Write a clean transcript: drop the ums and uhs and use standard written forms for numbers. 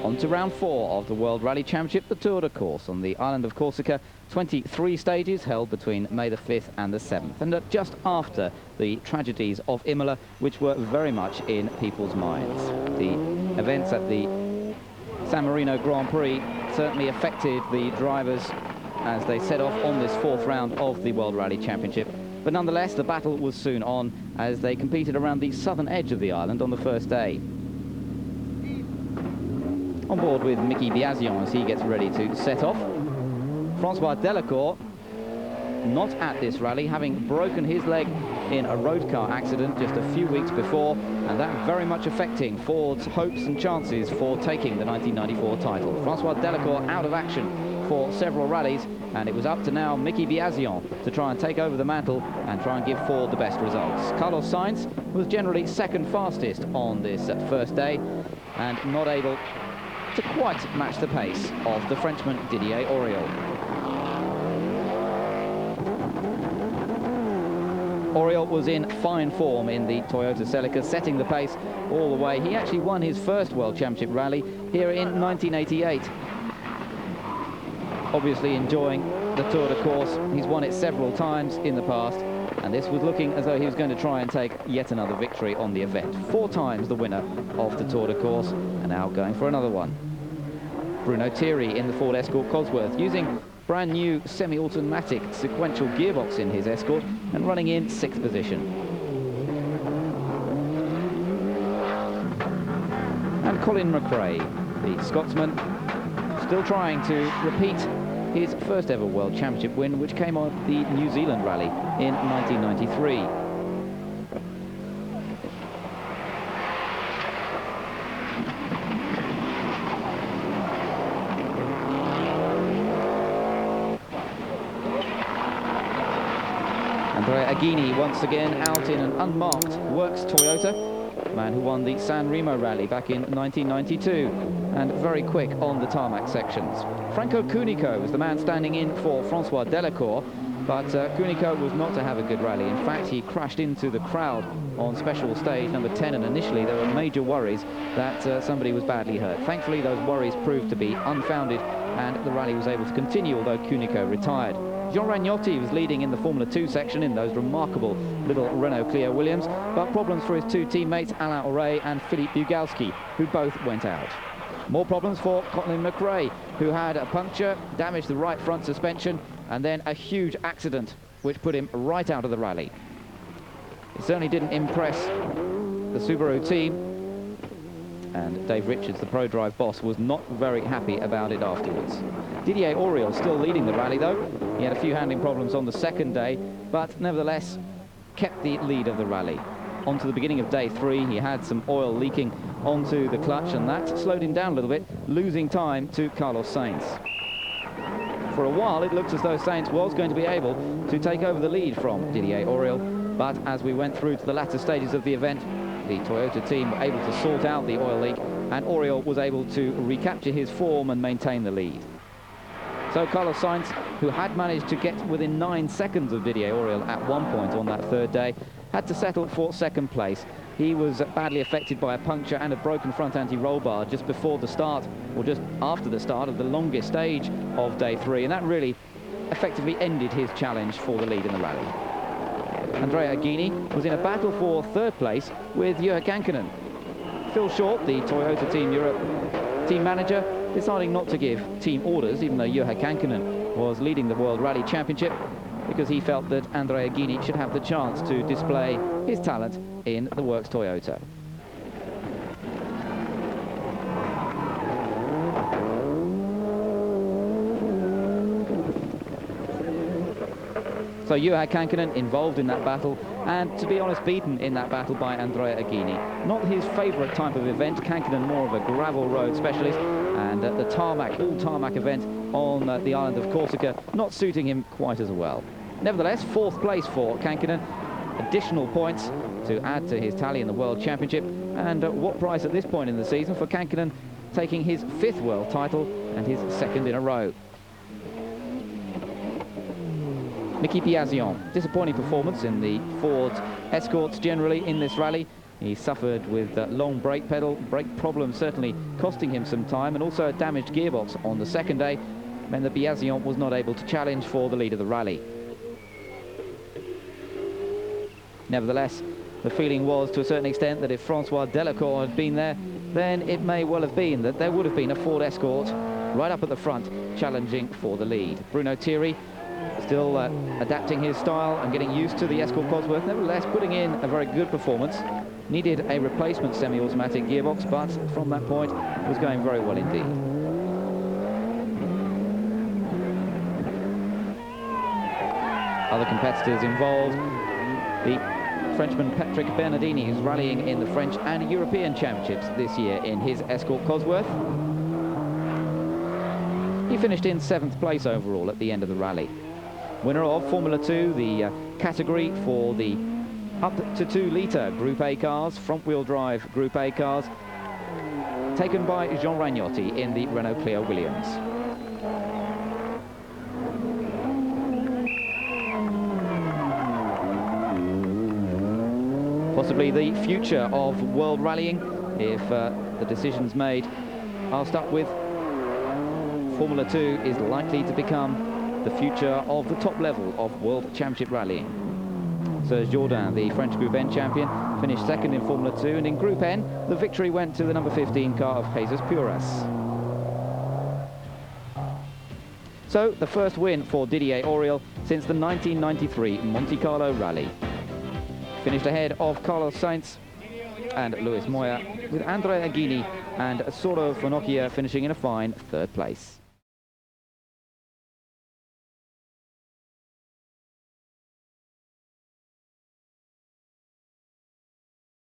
On to round 4 of the World Rally Championship, the Tour de Corse on the island of Corsica. 23 stages held between May the 5th and the 7th, and just after the tragedies of Imola, which were very much in people's minds. The events at the San Marino Grand Prix certainly affected the drivers as they set off on this 4th round of the World Rally Championship. But nonetheless, the battle was soon on as they competed around the southern edge of the island on the first day. On board with Mickey Biasion as he gets ready to set off. Francois Delacour, not at this rally, having broken his leg in a road car accident just a few weeks before, and that very much affecting Ford's hopes and chances for taking the 1994 title. Francois Delacour out of action for several rallies, and it was up to now Mickey Biasion to try and take over the mantle and try and give Ford the best results. Carlos Sainz was generally second fastest on this first day and not able to quite match the pace of the Frenchman Didier Auriol. Auriol was in fine form in the Toyota Celica, setting the pace all the way. He actually won his first World Championship rally here in 1988. Obviously enjoying the Tour de Corse. He's won it several times in the past, and this was looking as though he was going to try and take yet another victory on the event. 4 times the winner of the Tour de Corse, and now going for another one. Bruno Thierry in the Ford Escort Cosworth, using brand new semi-automatic sequential gearbox in his Escort and running in 6th position. And Colin McRae, the Scotsman, still trying to repeat his first ever World Championship win, which came on the New Zealand Rally in 1993. Andrea Aghini once again out in an unmarked Works Toyota, man who won the San Remo Rally back in 1992, and very quick on the tarmac sections. Franco Cunico was the man standing in for Francois Delacour, but Cunico was not to have a good rally. In fact, he crashed into the crowd on special stage number 10, and initially there were major worries that somebody was badly hurt. Thankfully, those worries proved to be unfounded, and the rally was able to continue, although Cunico retired. Jean Ragnotti was leading in the Formula 2 section in those remarkable little Renault Clio Williams, but problems for his 2 teammates, Alain Auré and Philippe Bugalski, who both went out. More problems for Colin McRae, who had a puncture, damaged the right front suspension, and then a huge accident, which put him right out of the rally. It certainly didn't impress the Subaru team, and Dave Richards, the ProDrive boss, was not very happy about it afterwards. Didier Auriol still leading the rally, though. He had a few handling problems on the second day, but nevertheless kept the lead of the rally. On to the beginning of day 3, he had some oil leaking onto the clutch, and that slowed him down a little bit, losing time to Carlos Sainz. For a while, it looked as though Sainz was going to be able to take over the lead from Didier Auriol, but as we went through to the latter stages of the event, the Toyota team were able to sort out the oil leak, and Auriol was able to recapture his form and maintain the lead. So Carlos Sainz, who had managed to get within 9 seconds of Didier Auriol at one point on that third day, had to settle for 2nd place. He was badly affected by a puncture and a broken front anti-roll bar just before the start, or just after the start of the longest stage of day 3, and that really effectively ended his challenge for the lead in the rally. Andrea Aghini was in a battle for 3rd place with Juha Kankkunen. Phil Short, the Toyota Team Europe team manager, deciding not to give team orders, even though Juha Kankkunen was leading the World Rally Championship, because he felt that Andrea Aghini should have the chance to display his talent in the Works Toyota. So Juha Kankkunen involved in that battle, and to be honest, beaten in that battle by Andrea Aghini. Not his favourite type of event. Kankkunen more of a gravel road specialist, and the tarmac, all-tarmac event on the island of Corsica not suiting him quite as well. Nevertheless, 4th place for Kankkunen, additional points to add to his tally in the World Championship, and what price at this point in the season for Kankkunen, taking his 5th world title and his 2nd in a row. Mickey Biasion, disappointing performance in the Ford Escorts generally in this rally. He suffered with long brake problems certainly costing him some time, and also a damaged gearbox on the second day meant that Biasion was not able to challenge for the lead of the rally. Nevertheless, the feeling was to a certain extent that if Francois Delacour had been there, then it may well have been that there would have been a Ford Escort right up at the front challenging for the lead. Bruno Thierry still adapting his style and getting used to the Escort Cosworth, nevertheless putting in a very good performance. Needed a replacement semi-automatic gearbox, but from that point was going very well indeed. Other competitors involved, the Frenchman Patrick Bernardini, who's rallying in the French and European Championships this year in his Escort Cosworth. He finished in 7th place overall at the end of the rally. Winner of Formula 2, the category for the up to 2-litre Group A cars, front-wheel drive Group A cars, taken by Jean Ragnotti in the Renault Clio Williams. Possibly the future of world rallying if the decisions made are stuck with. Formula 2 is likely to become the future of the top level of World Championship rallying. Serge Jourdain, the French Group N champion, finished 2nd in Formula 2, and in Group N, the victory went to the number 15 car of Jesus Puras. So, the first win for Didier Auriol since the 1993 Monte Carlo Rally. Finished ahead of Carlos Sainz and Luis Moya, with Andrea Aghini and Soro Finocchia finishing in a fine 3rd place.